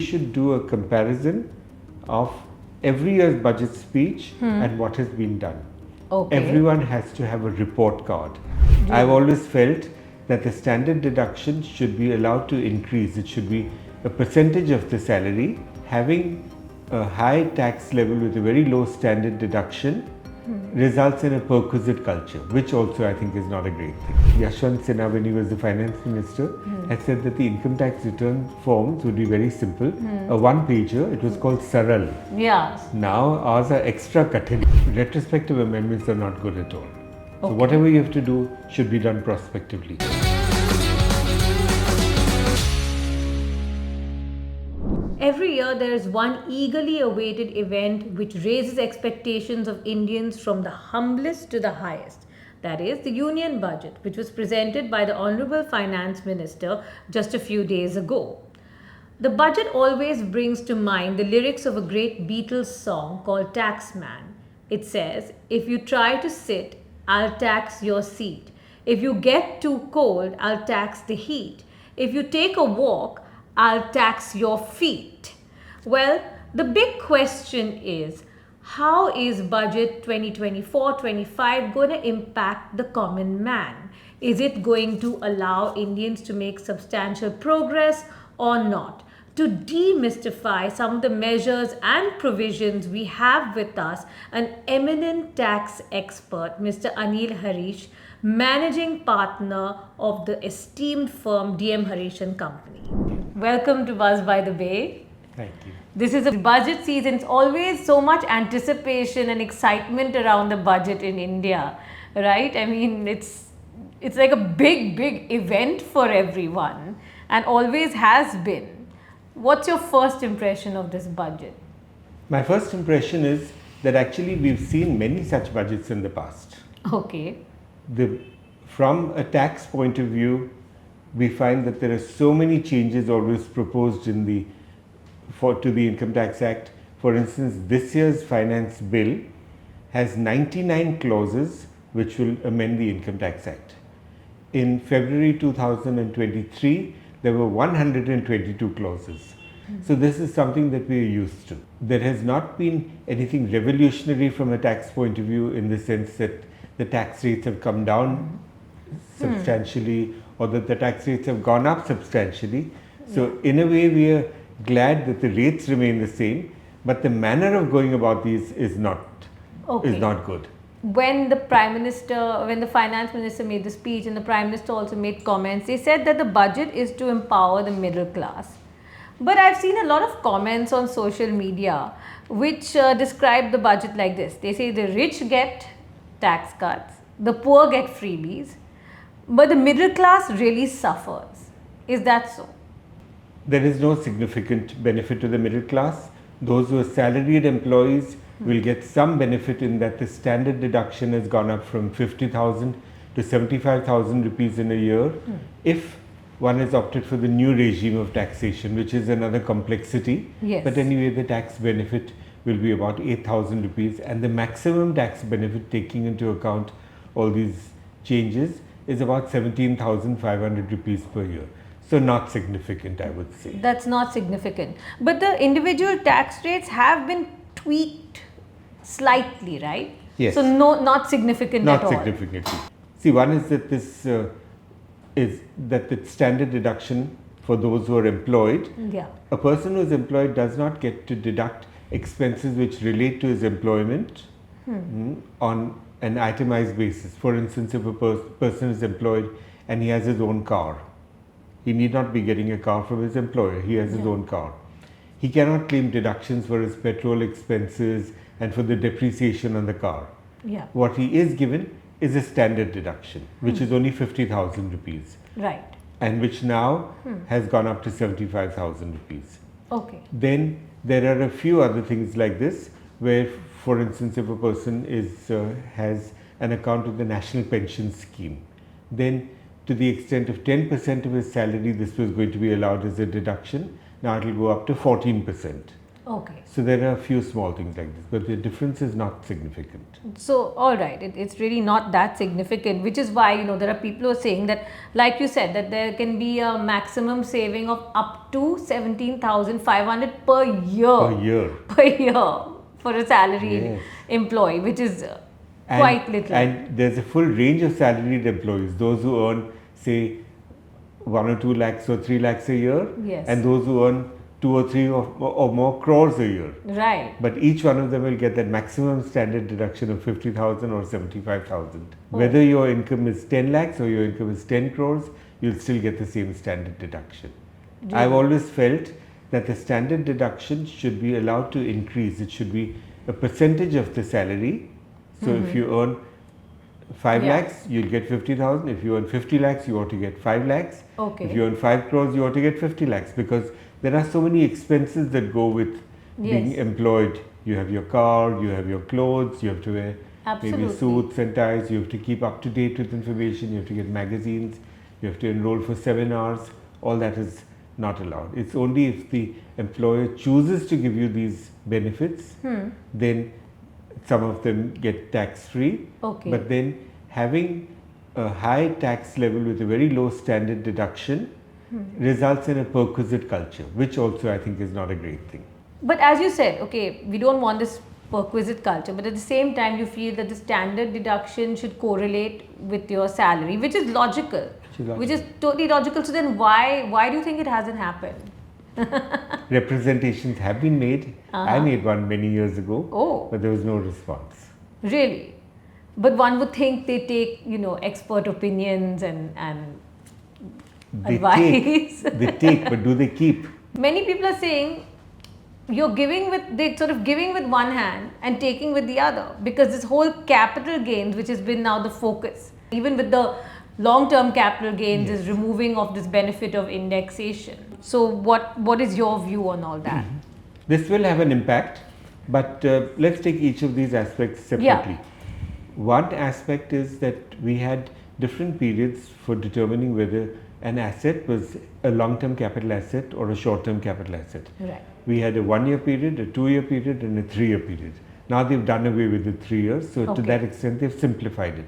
should do a comparison of every year's budget speech and what has been done. Okay. Everyone has to have a report card. I've always felt that the standard deduction should be allowed to increase. It should be a percentage of the salary. Having a high tax level with a very low standard deduction results in a perquisite culture, which also I think is not a great thing. Yashwant Sinha, when he was the finance minister, had said that the income tax return forms would be very simple. A one-pager, it was called Saral. Yeah. Now ours are extra cutting. Retrospective amendments are not good at all. So whatever you have to do should be done prospectively. Every year there is one eagerly awaited event which raises expectations of Indians from the humblest to the highest. That is the Union Budget, which was presented by the Honourable Finance Minister just a few days ago. The budget always brings to mind the lyrics of a great Beatles song called Taxman. It says, "If you try to sit, I'll tax your seat. If you get too cold, I'll tax the heat. If you take a walk, I'll tax your feet." Well, the big question is, how is budget 2024-25 going to impact the common man? Is it going to allow Indians to make substantial progress or not? To demystify some of the measures and provisions, we have with us an eminent tax expert, Mr. Anil Harish, managing partner of the esteemed firm DM Harish and Company. Welcome to Buzz by the Bay. Thank you. This is a budget season. It's always so much anticipation and excitement around the budget in India, right? I mean, it's like a big event for everyone and always has been. What's your first impression of this budget? My first impression is that actually we've seen many such budgets in the past. Okay. From a tax point of view, we find that there are so many changes always proposed to the Income Tax Act. For instance, this year's finance bill has 99 clauses which will amend the Income Tax Act. In February 2023, there were 122 clauses. So this is something that we are used to. There has not been anything revolutionary from a tax point of view in the sense that the tax rates have come down substantially or that the tax rates have gone up substantially. So in a way we are glad that the rates remain the same, but the manner of going about these is not good. When the finance minister made the speech and the prime minister also made comments, they said that the budget is to empower the middle class. But I've seen a lot of comments on social media which describe the budget like this. They say the rich get tax cuts, the poor get freebies, but the middle class really suffers. Is that so? There is no significant benefit to the middle class. Those who are salaried employees will get some benefit in that the standard deduction has gone up from 50,000 to 75,000 rupees in a year. If one has opted for the new regime of taxation, which is another complexity. Yes. But anyway, the tax benefit will be about 8,000 rupees, and the maximum tax benefit, taking into account all these changes, is about 17,500 rupees per year. So not significant, I would say. That's not significant. But the individual tax rates have been tweaked slightly, right? Yes. So not significant at all. Not significantly. See, one is that the standard deduction for those who are employed. Yeah. A person who is employed does not get to deduct expenses which relate to his employment on an itemized basis. For instance, if a person is employed and he has his own car, he need not be getting a car from his employer. He has his own car. He cannot claim deductions for his petrol expenses and for the depreciation on the car. Yeah. What he is given is a standard deduction, which is only 50,000 rupees. Right. And which now has gone up to 75,000 rupees. Okay. Then there are a few other things like this, where, for instance, if a person has an account with the National Pension Scheme, then to the extent of 10% of his salary, this was going to be allowed as a deduction. Now it will go up to 14%. Okay. So there are a few small things like this, but the difference is not significant. So, all right, it's really not that significant, which is why, there are people who are saying that, like you said, that there can be a maximum saving of up to 17,500 per year. Per year. Per year for a salaried Yes. employee, which is quite little. And there's a full range of salaried employees, those who earn, say, 1 or 2 lakhs or 3 lakhs a year, Yes. and those who earn 2 or 3 or more crores a year. Right. But each one of them will get that maximum standard deduction of 50,000 or 75,000. Whether your income is 10 lakhs or your income is 10 crores, you'll still get the same standard deduction. I've always felt that the standard deduction should be allowed to increase. It should be a percentage of the salary. So if you earn 5 Yeah. lakhs, you'll get 50,000. If you earn 50 lakhs, you ought to get 5 lakhs. Okay. If you earn 5 crores, you ought to get 50 lakhs, because there are so many expenses that go with being Yes. employed. You have your car, you have your clothes, you have to wear maybe Absolutely. suits and ties, you have to keep up to date with information, you have to get magazines, you have to enroll for seminars. All that is not allowed. It's only if the employer chooses to give you these benefits, then some of them get tax free. Okay. But then having a high tax level with a very low standard deduction results in a perquisite culture, which also I think is not a great thing. But as you said, okay, we don't want this perquisite culture, but at the same time, you feel that the standard deduction should correlate with your salary, which is logical. Which is totally logical. So then why do you think it hasn't happened? Representations have been made. I made one many years ago, but there was no response. Really? But one would think they take, expert opinions and They advice. take, but do they keep? Many people are saying they're sort of giving with one hand and taking with the other, because this whole capital gains, which has been now the focus, even with the long-term capital gains, is removing of this benefit of indexation. So what is your view on all that? This will have an impact, but let's take each of these aspects separately. Yeah. One aspect is that we had different periods for determining whether an asset was a long-term capital asset or a short-term capital asset. Right. We had a 1-year period, a 2-year period, and a 3-year period. Now they've done away with the 3 years, so to that extent they've simplified it.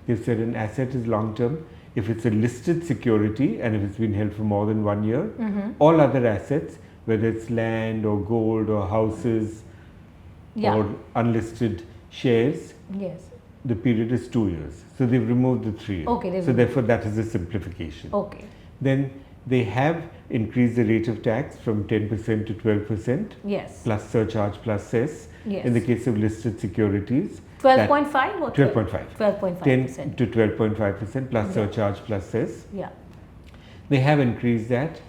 They've said an asset is long-term if it's a listed security and if it's been held for more than 1 year. All other assets, whether it's land or gold or houses or unlisted shares, Yes. the period is 2 years. So they've removed the 3 years. Okay, so therefore that is a simplification. Okay. Then they have increased the rate of tax from 10% to 12%. Yes. Plus surcharge plus cess. Yes. In the case of listed securities. 12.5 or 12.5. 12.5%. 10 to 12.5% plus surcharge plus cess. Yeah. They have increased that.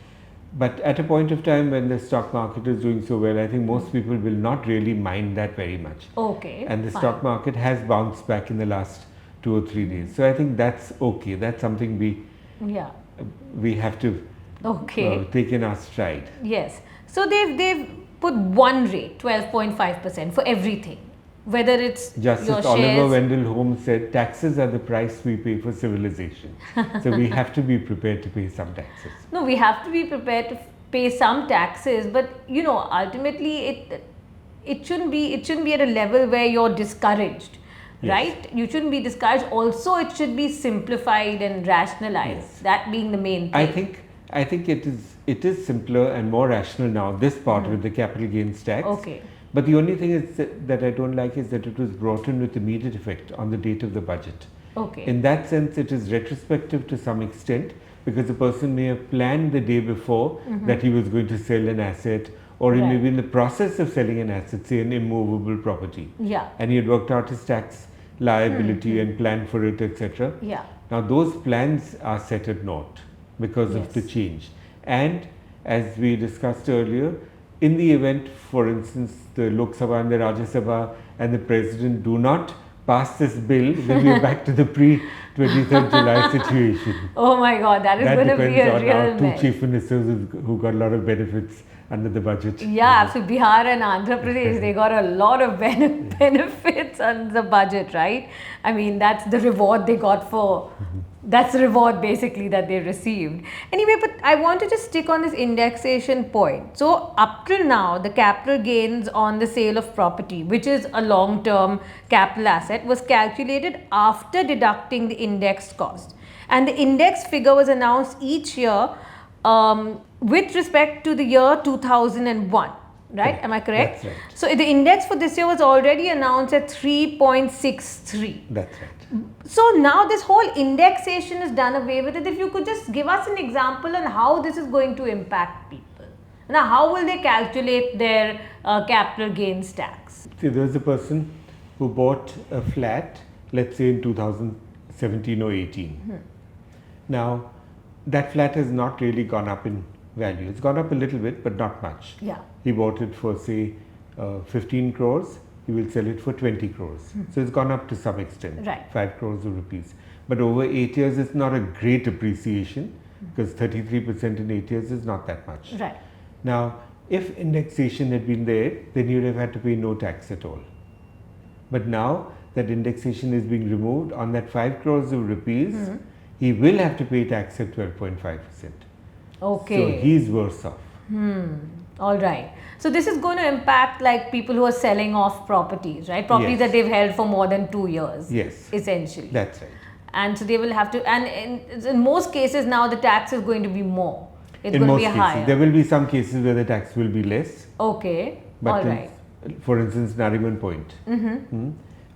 But at a point of time when the stock market is doing so well, I think most people will not really mind that very much. Okay. And the stock market has bounced back in the last 2 or 3 days. So I think that's okay. That's something we have to take in our stride. Yes. So they've put one rate, 12.5% for everything, whether it's Justice your Oliver shares. Wendell Holmes said, taxes are the price we pay for civilization. So we have to be prepared to pay some taxes. No, we have to be prepared to pay some taxes, but ultimately it shouldn't be at a level where you're discouraged. Yes. Right? You shouldn't be discouraged. Also, it should be simplified and rationalized. Yes. That being the main thing. I think it is simpler and more rational now, this part with the capital gains tax. Okay. But the only thing is that I don't like is that it was brought in with immediate effect on the date of the budget. Okay. In that sense, it is retrospective to some extent, because the person may have planned the day before that he was going to sell an asset, or he may be in the process of selling an asset, say an immovable property. Yeah. And he had worked out his tax liability and planned for it, etc. Yeah. Now those plans are set at naught because of the change. And as we discussed earlier, in the event, for instance, the Lok Sabha and the Rajya Sabha and the President do not pass this bill, then we are back to the pre-23rd July situation. Oh my God, that is going to be a on real our two mess. chief ministers who got a lot of benefits under the budget. Yeah, so Bihar and Andhra Pradesh, they got a lot of benefits under the budget, right? I mean, that's the reward they got for That's the reward basically that they received. Anyway, but I want to just stick on this indexation point. So up till now, the capital gains on the sale of property, which is a long-term capital asset, was calculated after deducting the index cost. And the index figure was announced each year with respect to the year 2001. Right? Am I correct? That's right. So the index for this year was already announced at 3.63. That's right. So now this whole indexation is done away with it. If you could just give us an example on how this is going to impact people. Now, how will they calculate their capital gains tax? See, there's a person who bought a flat, let's say in 2017 or 18. Now, that flat has not really gone up in value. It's gone up a little bit, but not much. Yeah. He bought it for, say, 15 crores. He will sell it for 20 crores. So it's gone up to some extent, Right. 5 crores of rupees. But over 8 years, it's not a great appreciation because 33% in 8 years is not that much. Right. Now, if indexation had been there, then you'd have had to pay no tax at all. But now that indexation is being removed on that 5 crores of rupees, he will have to pay tax at 12.5%. Okay. So he's worse off. All right. So this is going to impact like people who are selling off properties, right? Properties Yes. that they've held for more than 2 years. Yes. Essentially. That's right. And so they will have to, and in most cases now the tax is going to be more. It's In going to most be cases, higher. there will be some cases where the tax will be less. Okay. But All right. for instance, Nariman Point,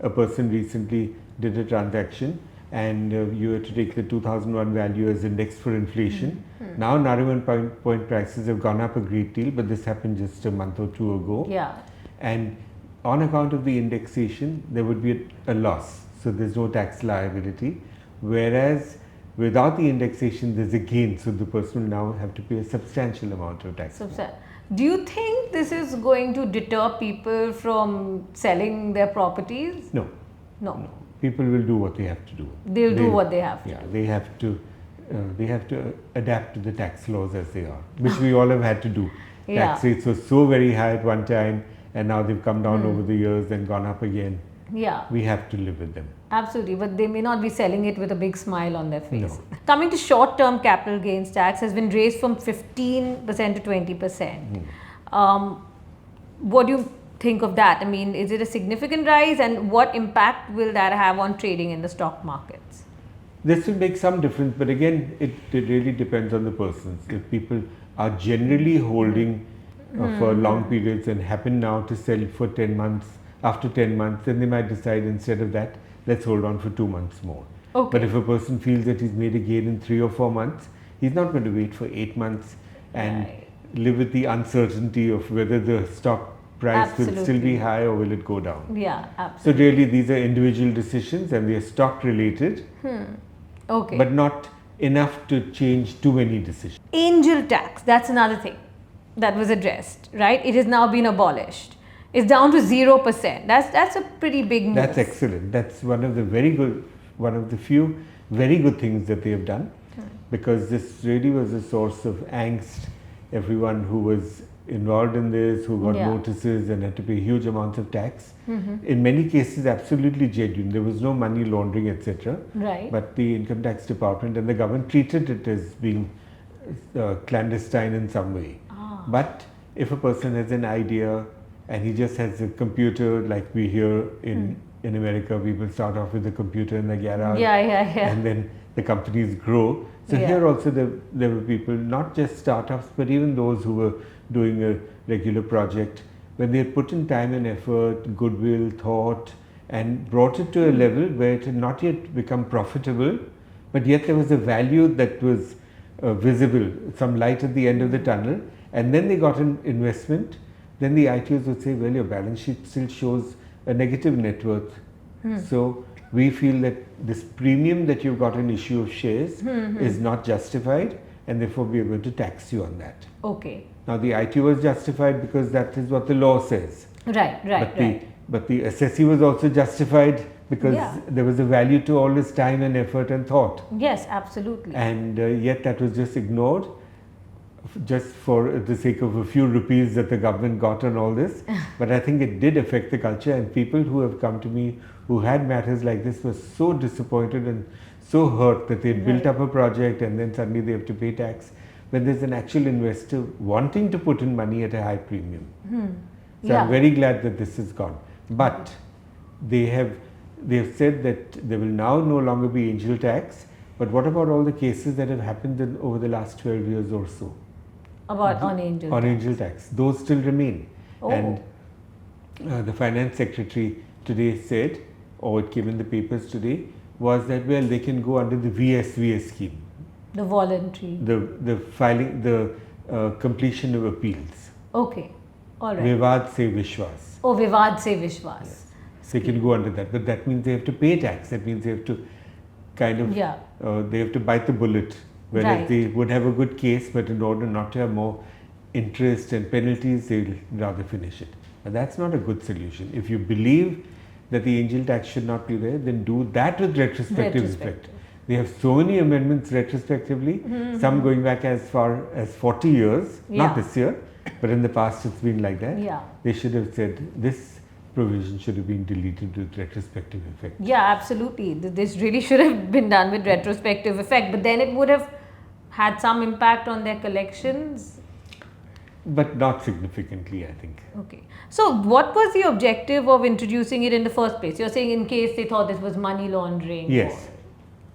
a person recently did a transaction and you had to take the 2001 value as indexed for inflation. Now Nariman Point prices have gone up a great deal, but this happened just a month or two ago. Yeah. And on account of the indexation, there would be a loss. So there's no tax liability. Whereas without the indexation, there's a gain. So the person will now have to pay a substantial amount of tax. Do you think this is going to deter people from selling their properties? No. No. People will do what they have to do. They'll do what they have to. Yeah, they have to adapt to the tax laws as they are, which we all have had to do. Yeah. Tax rates were so very high at one time, and now they've come down over the years and gone up again. Yeah. We have to live with them. Absolutely, but they may not be selling it with a big smile on their face. No. Coming to short-term capital gains tax has been raised from 15% to 20%. What do you think of that? I mean, is it a significant rise, and what impact will that have on trading in the stock markets? This will make some difference, but again, it really depends on the persons. If people are generally holding for long periods and happen now to sell for 10 months, after 10 months, then they might decide instead of that, let's hold on for 2 months more. Okay. But if a person feels that he's made a gain in 3 or 4 months, he's not going to wait for 8 months and live with the uncertainty of whether the stock price will still be high or will it go down. Yeah, So absolutely. really these are individual decisions and they are stock related, Okay. but not enough to change too many decisions. Angel tax, that's another thing that was addressed, right? It has now been abolished. It's down to 0%. That's a pretty big move. That's excellent. That's one of the few very good things that they have done, because this really was a source of angst. Everyone who was involved in this, who got notices and had to pay huge amounts of tax, in many cases absolutely genuine. There was no money laundering, etc. Right. But the income tax department and the government treated it as being clandestine in some way. But if a person has an idea and he just has a computer, like we hear in America, people start off with a computer in the garage, and then the companies grow. So here also there were people, not just startups, but even those who were doing a regular project, when they had put in time and effort, goodwill, thought, and brought it to a level where it had not yet become profitable, but yet there was a value that was visible, some light at the end of the tunnel, and then they got an investment. Then the ITOs would say, well, your balance sheet still shows a negative net worth. So we feel that this premium that you've got an issue of shares is not justified, and therefore we are going to tax you on that. Okay. Now the ITO was justified because that is what the law says. But the assessee was also justified because there was a value to all this time and effort and thought. Yes, absolutely. And yet that was just ignored, just for the sake of a few rupees that the government got on all this. But I think it did affect the culture, and people who have come to me who had matters like this were so disappointed and so hurt that they built Right. up a project and then suddenly they have to pay tax when there's an actual investor wanting to put in money at a high premium. So Yeah. I'm very glad that this is gone. But they have said that there will now no longer be angel tax. But what about all the cases that have happened over the last 12 years or so? About on angel On tax. angel tax. Those still remain. Oh. And the finance secretary today said, or it came in the papers today, was that, well, they can go under the VSVS scheme. The voluntary. The filing, the completion of appeals. Okay. All right. Vivad se Vishwas. Oh, Vivad se Vishwas. They can go under that, but that means they have to pay tax. That means they have to kind of, Yeah. they have to bite the bullet. Whereas Right. they would have a good case, but in order not to have more interest and penalties, they'll rather finish it. But that's not a good solution. If you believe that the angel tax should not be there, then do that with retrospective effect. They have so many amendments retrospectively, some going back as far as 40 years, Yeah. not this year, but in the past it's been like that. Yeah. They should have said this provision should have been deleted with retrospective effect. Yeah, absolutely. This really should have been done with retrospective effect, but then it would have had some impact on their collections. But not significantly, I think. Okay. So, what was the objective of introducing it in the first place? You're saying in case they thought this was money laundering Yes.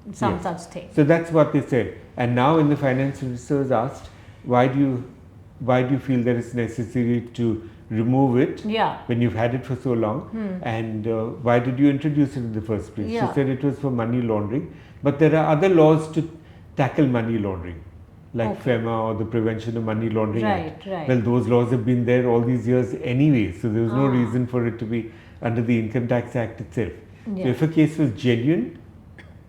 or some Yes. such thing. So that's what they said. And now when the finance minister was asked, why do you feel that it's necessary to remove it Yeah. when you've had it for so long? And why did you introduce it in the first place? Yeah. She said it was for money laundering. But there are other laws to tackle money laundering, like Okay. FEMA or the Prevention of Money Laundering Act. Right. Well, those laws have been there all these years anyway, so there was no Ah. reason for it to be under the Income Tax Act itself. Yeah. So if a case was genuine,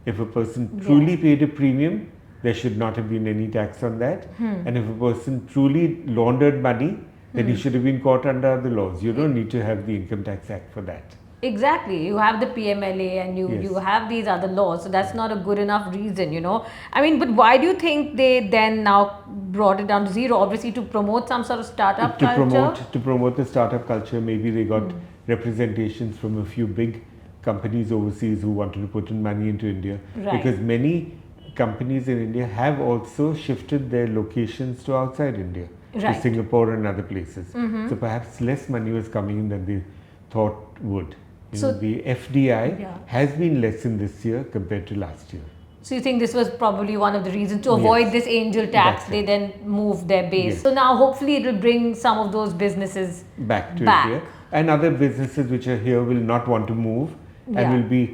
if a person truly paid a premium, there should not have been any tax on that. And if a person truly laundered money, then he should have been caught under other laws. You don't need to have the Income Tax Act for that. Exactly. You have the PMLA and you Yes. have these other laws. So that's not a good enough reason, you know. I mean, but why do you think they then now brought it down to zero? Obviously to promote some sort of startup to culture. promote the startup culture, maybe they got representations from a few big companies overseas who wanted to put in money into India. Right. Because many companies in India have also shifted their locations to outside India, Right. to Singapore and other places. So perhaps less money was coming in than they thought would. So- The FDI Yeah. has been less in this year compared to last year. So you think this was probably one of the reasons to avoid Yes. this angel tax? That's They right. then moved their base. Yes. So now hopefully it will bring some of those businesses Back to back. India, and other businesses which are here will not want to move and Yeah.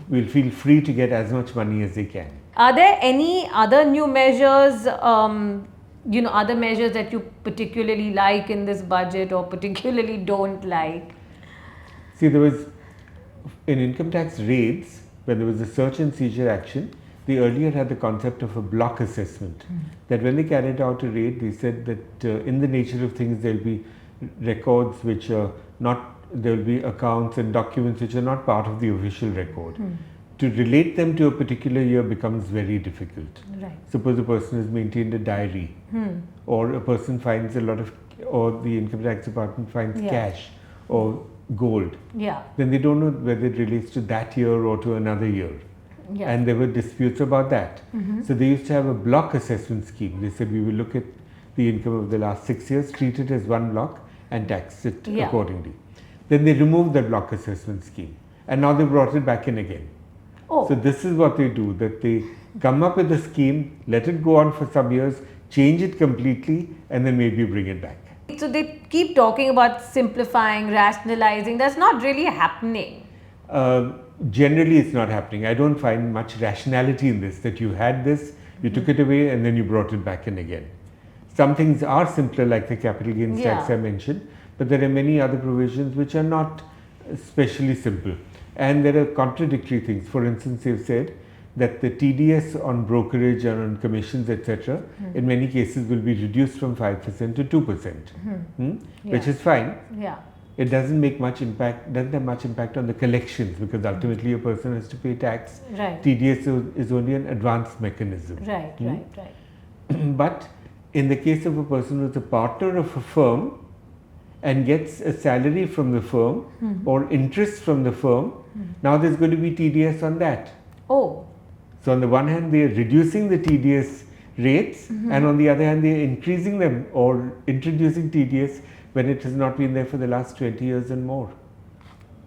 will feel free to get as much money as they can. Are there any other new measures, other measures that you particularly like in this budget or particularly don't like? See, there was in income tax raids, when there was a search and seizure action, they earlier had the concept of a block assessment. That when they carried out a raid, they said that in the nature of things, there will be records which are not, there will be accounts and documents which are not part of the official record. To relate them to a particular year becomes very difficult. Right. Suppose a person has maintained a diary, or a person finds a lot of, or the income tax department finds Yeah. cash or gold, Yeah. then they don't know whether it relates to that year or to another year. Yeah. And there were disputes about that. So they used to have a block assessment scheme. They said we will look at the income of the last 6 years, treat it as one block and tax it Yeah. accordingly. Then they removed the block assessment scheme and now they brought it back in again. Oh. So this is what they do, that they come up with a scheme, let it go on for some years, change it completely and then maybe bring it back. So they keep talking about simplifying, rationalizing. That's not really happening. Generally it's not happening. I don't find much rationality in this, that you had this, you took it away and then you brought it back in again. Some things are simpler, like the capital gains tax Yeah. I mentioned, but there are many other provisions which are not especially simple. And there are contradictory things. For instance, they've said that the TDS on brokerage and on commissions, etc., in many cases will be reduced from 5% to 2%, which Yeah. is fine. Yeah. It doesn't make much impact, doesn't have much impact on the collections, because ultimately a person has to pay tax. Right. TDS is only an advanced mechanism. Right. Hmm? Right. But in the case of a person who is a partner of a firm and gets a salary from the firm or interest from the firm, now there's going to be TDS on that. Oh. So on the one hand, they are reducing the TDS rates, and on the other hand, they are increasing them or introducing TDS when it has not been there for the last 20 years and more.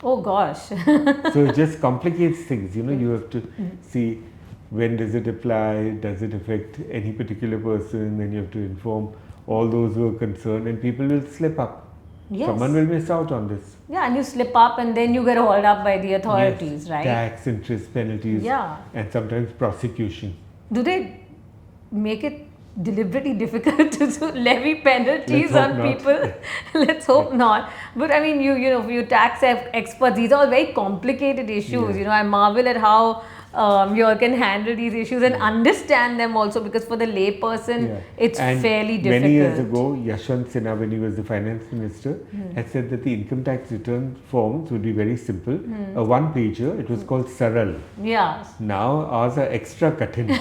Oh gosh. So it just complicates things. You have to see when does it apply, does it affect any particular person, then you have to inform all those who are concerned, and people will slip up. Yes. Someone will miss out on this. Yeah, and you slip up and then you get hauled up by the authorities, Yes, right? tax, interest, penalties, Yeah. and sometimes prosecution. Do they make it deliberately difficult to levy penalties Let's hope on not. people? Let's hope not. But I mean, for you tax experts, these are all very complicated issues. Yeah. I marvel at how you all can handle these issues and understand them also, because for the layperson, it's And fairly difficult. many years ago, Yashwant Sinha, when he was the finance minister, had said that the income tax return forms would be very simple. A one-pager, it was called Saral. Yeah. Now ours are extra cutting.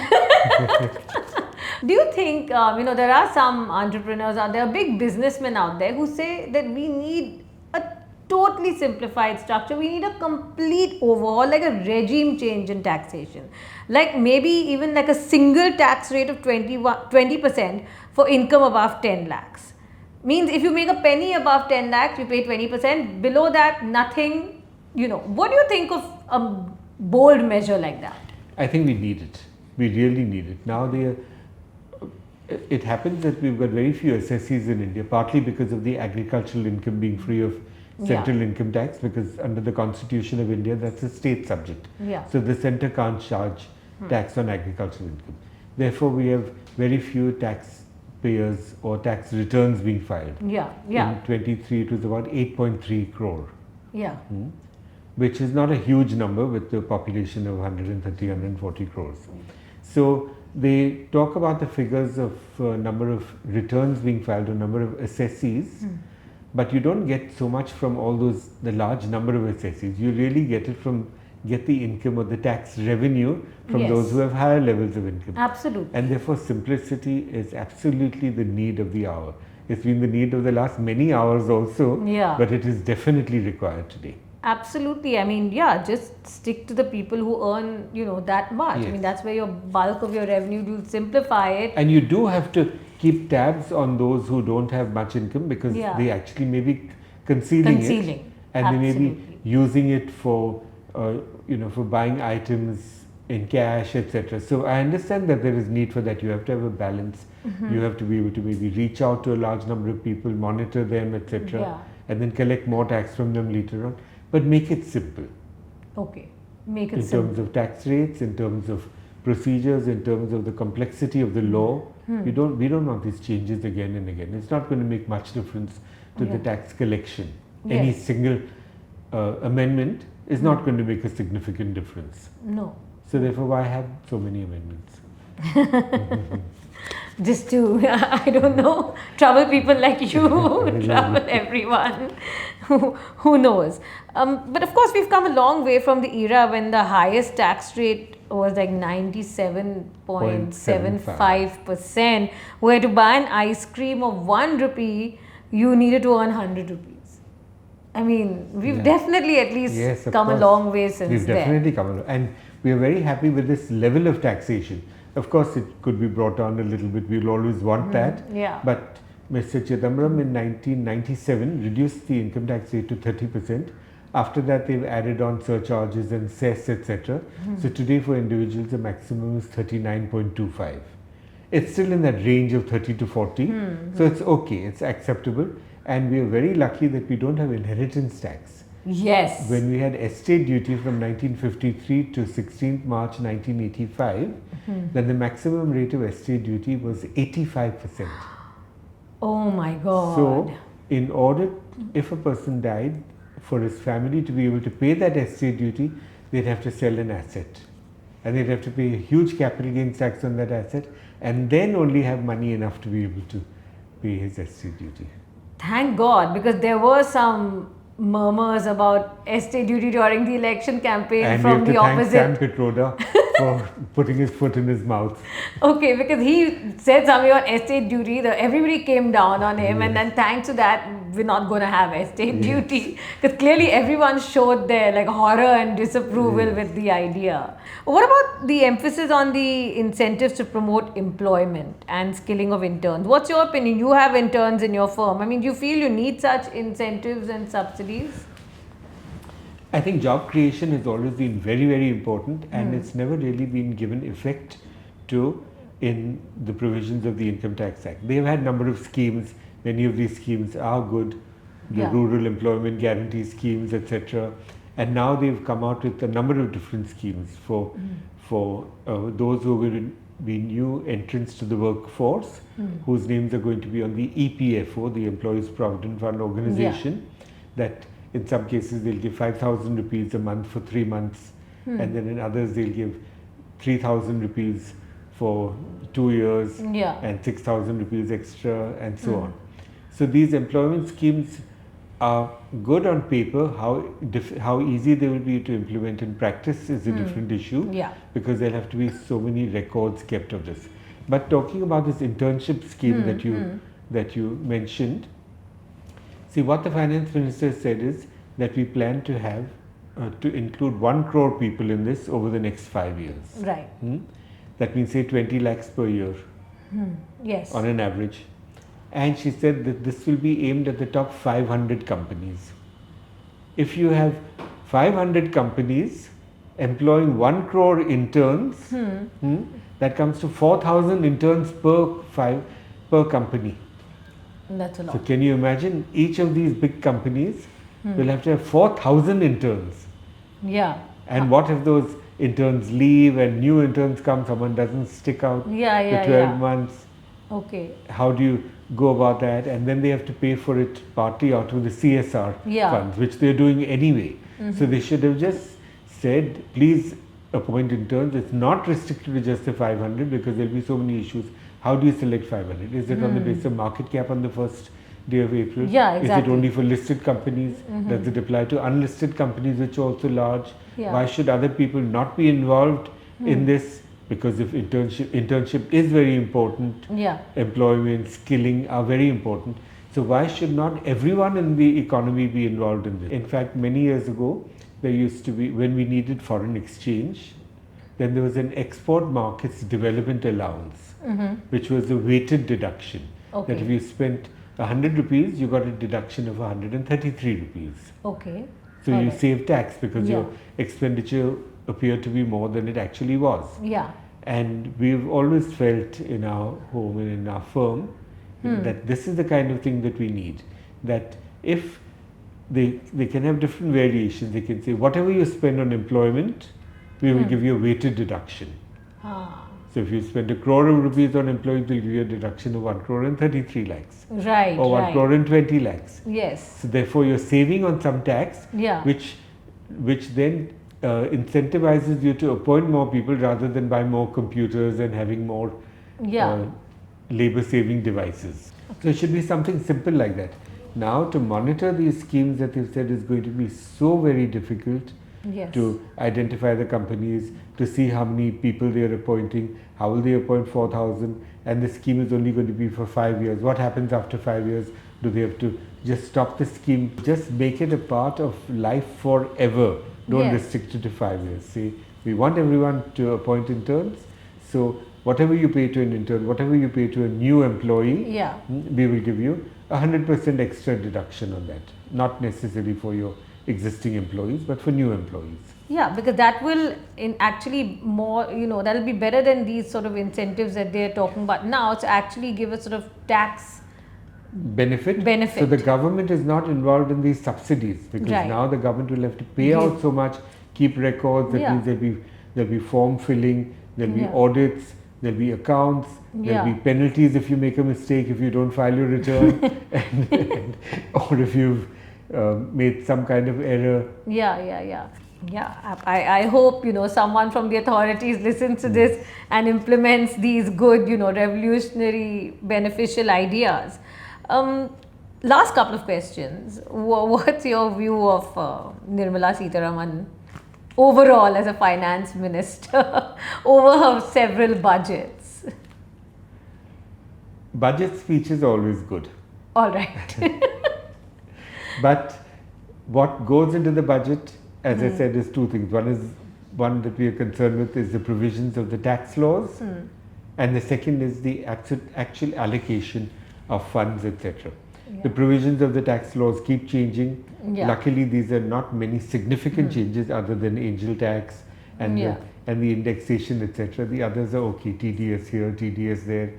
Do you think, there are some entrepreneurs out there, big businessmen out there who say that we need a totally simplified structure, we need a complete overhaul, like a regime change in taxation. Like maybe even like a single tax rate of 20% for income above 10 lakhs. Means if you make a penny above 10 lakhs, you pay 20%, below that, nothing, What do you think of a bold measure like that? I think we need it. We really need it. Now it happens that we've got very few assessees in India, partly because of the agricultural income being free of central income tax, because under the Constitution of India, that's a state subject. Yeah. So the centre can't charge tax on agricultural income. Therefore, we have very few taxpayers or tax returns being filed. Yeah, yeah. In 23, it was about 8.3 crore. Yeah. Which is not a huge number with the population of 130, 140 crores. So they talk about the figures of number of returns being filed or number of assessees, but you don't get so much from all those, the large number of assessees. You really get the income or the tax revenue from those who have higher levels of income. Absolutely. And therefore simplicity is absolutely the need of the hour. It's been the need of the last many hours also, but it is definitely required today. Absolutely. I mean, just stick to the people who earn, that much. Yes. I mean, that's where your bulk of your revenue, you'll simplify it. And you do have to keep tabs on those who don't have much income, because they actually may be concealing it. And they may be using it for, for buying items in cash, etc. So I understand that there is need for that. You have to have a balance. You have to be able to maybe reach out to a large number of people, monitor them, etc. And then collect more tax from them later on. But make it simple. Okay, make it simple. In terms of tax rates, in terms of procedures, in terms of the complexity of the law. We don't want these changes again and again. It's not going to make much difference to the tax collection. Any single amendment is not going to make a significant difference. No. So therefore, why have so many amendments? Just to, I don't know, trouble people like you, trouble everyone, who knows. But of course, we've come a long way from the era when the highest tax rate was like 97.75%, where to buy an ice cream of 1 rupee, you needed to earn 100 rupees. I mean, we've definitely at least come a long way since then. We've definitely come a long way. And we are very happy with this level of taxation. Of course, it could be brought down a little bit. We'll always want that. But Mr. Chidambaram in 1997 reduced the income tax rate to 30%. After that, they've added on surcharges and cess, etc. So today for individuals, the maximum is 39.25. It's still in that range of 30 to 40. So it's okay, it's acceptable. And we are very lucky that we don't have inheritance tax. Yes. When we had estate duty from 1953 to 16th March 1985, then the maximum rate of estate duty was 85%. Oh my God. So, in order, if a person died, for his family to be able to pay that estate duty, they'd have to sell an asset. And they'd have to pay a huge capital gains tax on that asset, and then only have money enough to be able to pay his estate duty. Thank God, because there were some murmurs about estate duty during the election campaign and from the opposite. And we have to thank Sam Pitroda for putting his foot in his mouth. Okay, because he said something on estate duty, everybody came down on him, and then thanks to that, we're not going to have estate duty. Because clearly everyone showed their like horror and disapproval with the idea. What about the emphasis on the incentives to promote employment and skilling of interns? What's your opinion? You have interns in your firm. I mean, do you feel you need such incentives and subsidies? I think job creation has always been very, very important, and it's never really been given effect to in the provisions of the Income Tax Act. They've had a number of schemes. Many of these schemes are good, the rural employment guarantee schemes, etc. And now they've come out with a number of different schemes for those who will be new entrants to the workforce, whose names are going to be on the EPFO, the Employees Provident Fund Organization, that in some cases they'll give 5,000 rupees a month for 3 months, and then in others they'll give 3,000 rupees for 2 years and 6,000 rupees extra, and so on. So these employment schemes are good on paper. How easy they will be to implement in practice is a different issue, because there'll have to be so many records kept of this. But talking about this internship scheme that you mentioned, see, what the finance minister said is that we plan to have to include 1 crore people in this over the next 5 years. Right. That means say 20 lakhs per year. Yes. On an average. And she said that this will be aimed at the top 500 companies. If you have 500 companies employing 1 crore interns, that comes to 4,000 interns per company. That's a lot. So can you imagine, each of these big companies will have to have 4,000 interns. Yeah. And what if those interns leave and new interns come, someone doesn't stick out the 12 months? Okay. How do you go about that? And then they have to pay for it partly out of the CSR funds, which they're doing anyway. So they should have just said, please appoint interns. It's not restricted to just the 500, because there'll be so many issues. How do you select 500? Is it on the basis of market cap on the first day of April? Yeah, exactly. Is it only for listed companies? Does it apply to unlisted companies, which are also large? Why should other people not be involved in this? Because if internship is very important, employment, skilling are very important. So why should not everyone in the economy be involved in this? In fact, many years ago, there used to be, when we needed foreign exchange, then there was an export markets development allowance, which was a weighted deduction. That if you spent 100 rupees, you got a deduction of 133 rupees. Okay. So you save tax because your expenditure appeared to be more than it actually was. Yeah. And we've always felt in our home and in our firm that this is the kind of thing that we need. That if they can have different variations, they can say whatever you spend on employment, we will give you a weighted deduction. So if you spend 1 crore of rupees on employees, they'll give you a deduction of 1 crore and 33 lakhs. Right. Or 1 crore and 20 lakhs. Yes. So therefore you're saving on some tax, which then incentivizes you to appoint more people rather than buy more computers and having more labor saving devices. So it should be something simple like that. Now to monitor these schemes that you've said is going to be so very difficult. To identify the companies, to see how many people they are appointing, how will they appoint 4,000, and the scheme is only going to be for 5 years. What happens after 5 years? Do they have to just stop the scheme? Just make it a part of life forever. Don't restrict it to 5 years. See, we want everyone to appoint interns. So whatever you pay to an intern, whatever you pay to a new employee, we will give you 100% extra deduction on that. Not necessarily for your existing employees, but for new employees. Yeah, because that will actually more, that'll be better than these sort of incentives that they're talking about now, to actually give a sort of tax benefit. So the government is not involved in these subsidies, because now the government will have to pay out so much, keep records. That means there'll be form filling, there'll be audits, there'll be accounts, there'll be penalties if you make a mistake, if you don't file your return, or if you've made some kind of error. I hope someone from the authorities listens to this and implements these good revolutionary beneficial ideas. Last couple of questions. What's your view of Nirmala Sitharaman overall as a finance minister over her several budgets? Budget speech is always good. All right. But what goes into the budget, as I said, is two things. One that we are concerned with is the provisions of the tax laws, and the second is the actual allocation of funds, etc. The provisions of the tax laws keep changing. Yeah. Luckily, these are not many significant changes other than angel tax and the indexation, etc. The others are okay, TDS here, TDS there.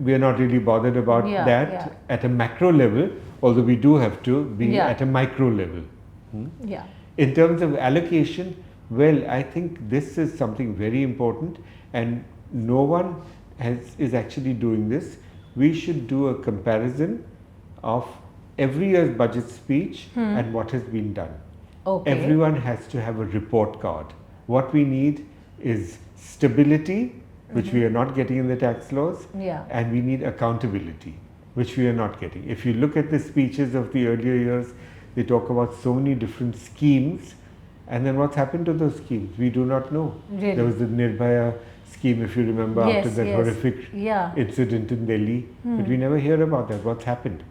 We are not really bothered about that at a macro level, although we do have to be at a micro level. Yeah. In terms of allocation, well, I think this is something very important, and no one is actually doing this. We should do a comparison of every year's budget speech and what has been done. Okay. Everyone has to have a report card. What we need is stability, which we are not getting in the tax laws, and we need accountability, which we are not getting. If you look at the speeches of the earlier years, they talk about so many different schemes, and then what's happened to those schemes? We do not know. Really? There was the Nirbhaya scheme, if you remember, after that horrific incident in Delhi, but we never hear about that. What's happened?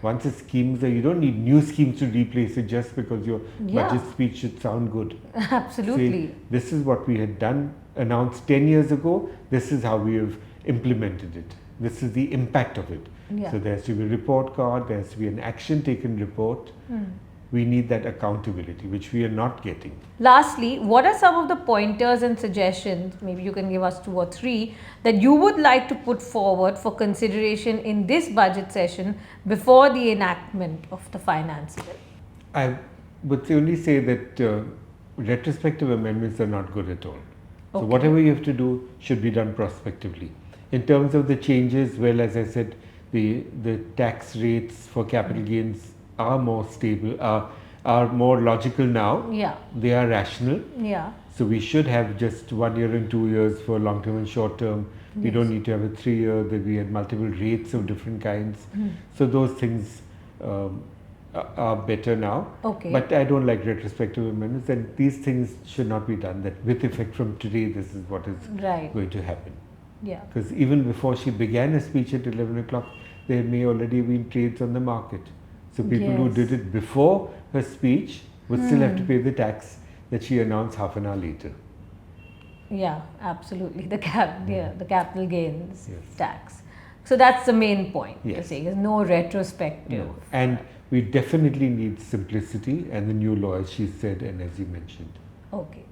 Once the schemes are, you don't need new schemes to replace it just because your budget speech should sound good. Absolutely. Say, this is what we had done, announced 10 years ago, this is how we have implemented it. This is the impact of it. So there has to be a report card, there has to be an action taken report. We need that accountability, which we are not getting. Lastly, what are some of the pointers and suggestions, maybe you can give us 2 or 3, that you would like to put forward for consideration in this budget session before the enactment of the finance bill? I would only say that retrospective amendments are not good at all. So whatever you have to do should be done prospectively. In terms of the changes, well, as I said, the tax rates for capital gains are more stable, are more logical now. They are rational. So we should have just 1 year and 2 years for long term and short term. We don't need to have a 3 year, that we had multiple rates of different kinds. So those things are better now. But I don't like retrospective amendments, and these things should not be done, that with effect from today, this is what is going to happen. Because even before she began a speech at 11 o'clock, there may already have been trades on the market. So people who did it before her speech would still have to pay the tax that she announced half an hour later. Yeah, absolutely. The capital gains tax. So that's the main point you're saying, is no retrospective. No. And we definitely need simplicity and the new law, as she said and as you mentioned. Okay.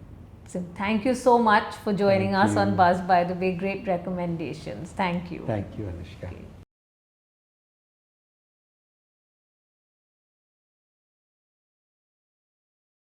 So thank you so much for joining us on Buzz by the Way. Great recommendations. Thank you. Thank you, Anushka.